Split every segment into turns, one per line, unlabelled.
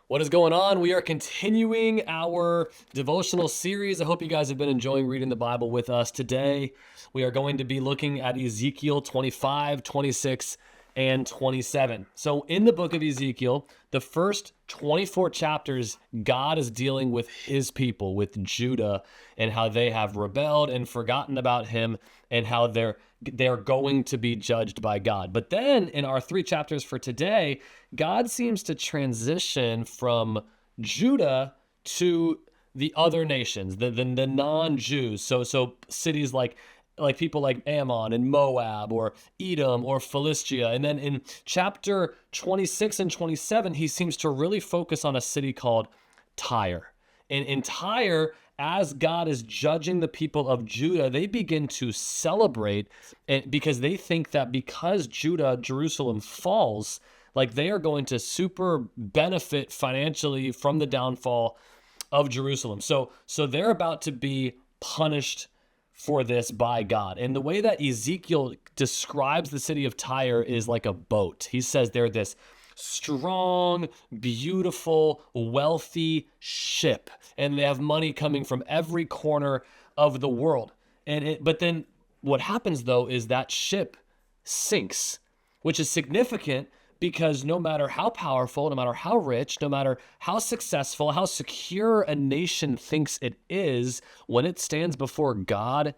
What is going on? We are continuing our devotional series. I hope you guys have been enjoying reading the Bible with us. Today, we are going to be looking at Ezekiel 25, 26, and 27. So in the book of Ezekiel, the first 24 chapters, God is dealing with his people, with Judah, and how they have rebelled and forgotten about him, and how they're going to be judged by God. But then in our 3 chapters for today, God seems to transition from Judah to the other nations, the non-Jews. So cities like people like Ammon and Moab or Edom or Philistia. And then in chapter 26 and 27, he seems to really focus on a city called Tyre. And in Tyre, as God is judging the people of Judah, they begin to celebrate, and because they think that because Jerusalem falls, like they are going to super benefit financially from the downfall of Jerusalem. So they're about to be punished for this by God. And the way that Ezekiel describes the city of Tyre is like a boat. He says they're this strong, beautiful, wealthy ship, and they have money coming from every corner of the world. But then what happens though is that ship sinks, which is significant because no matter how powerful, no matter how rich, no matter how successful, how secure a nation thinks it is, when it stands before God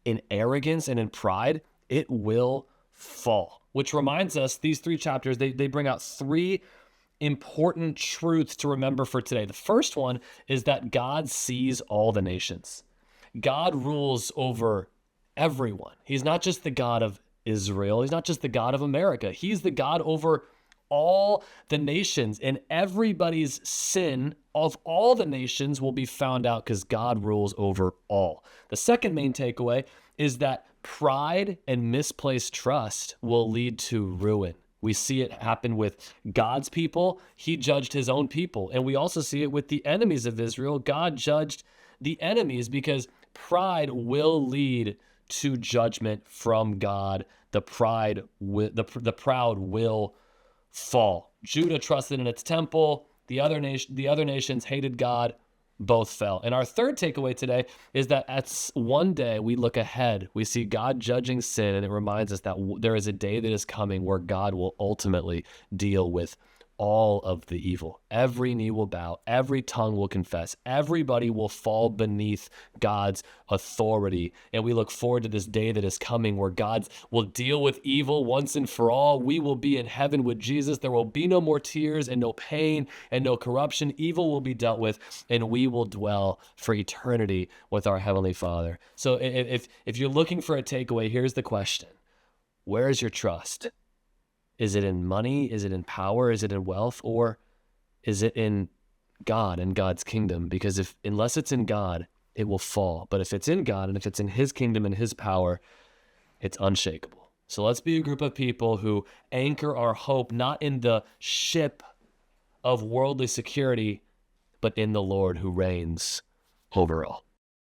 in arrogance and in pride, it will fall. Which reminds us, these 3 chapters, they bring out 3 important truths to remember for today. The first one is that God sees all the nations. God rules over everyone. He's not just the God of Israel. He's not just the God of America. He's the God over all the nations, and everybody's sin of all the nations will be found out because God rules over all. The second main takeaway is that pride and misplaced trust will lead to ruin. We see it happen with God's people. He judged his own people. And we also see it with the enemies of Israel. God judged the enemies because pride will lead to judgment from God. The proud will fall. Judah trusted in its temple. The other nations hated God. Both fell. And our third takeaway today is that at one day we look ahead, we see God judging sin, and it reminds us that there is a day that is coming where God will ultimately deal with all of the evil. Every knee will bow, every tongue will confess, everybody will fall beneath God's authority. And we look forward to this day that is coming where God will deal with evil once and for all. We will be in heaven with Jesus. There will be no more tears and no pain and no corruption. Evil will be dealt with, and we will dwell for eternity with our Heavenly Father. So if you're looking for a takeaway, here's the question. Where is your trust? Is it in money? Is it in power? Is it in wealth? Or is it in God and God's kingdom? Because unless it's in God, it will fall. But if it's in God and if it's in his kingdom and his power, it's unshakable. So let's be a group of people who anchor our hope not in the ship of worldly security, but in the Lord who reigns over all.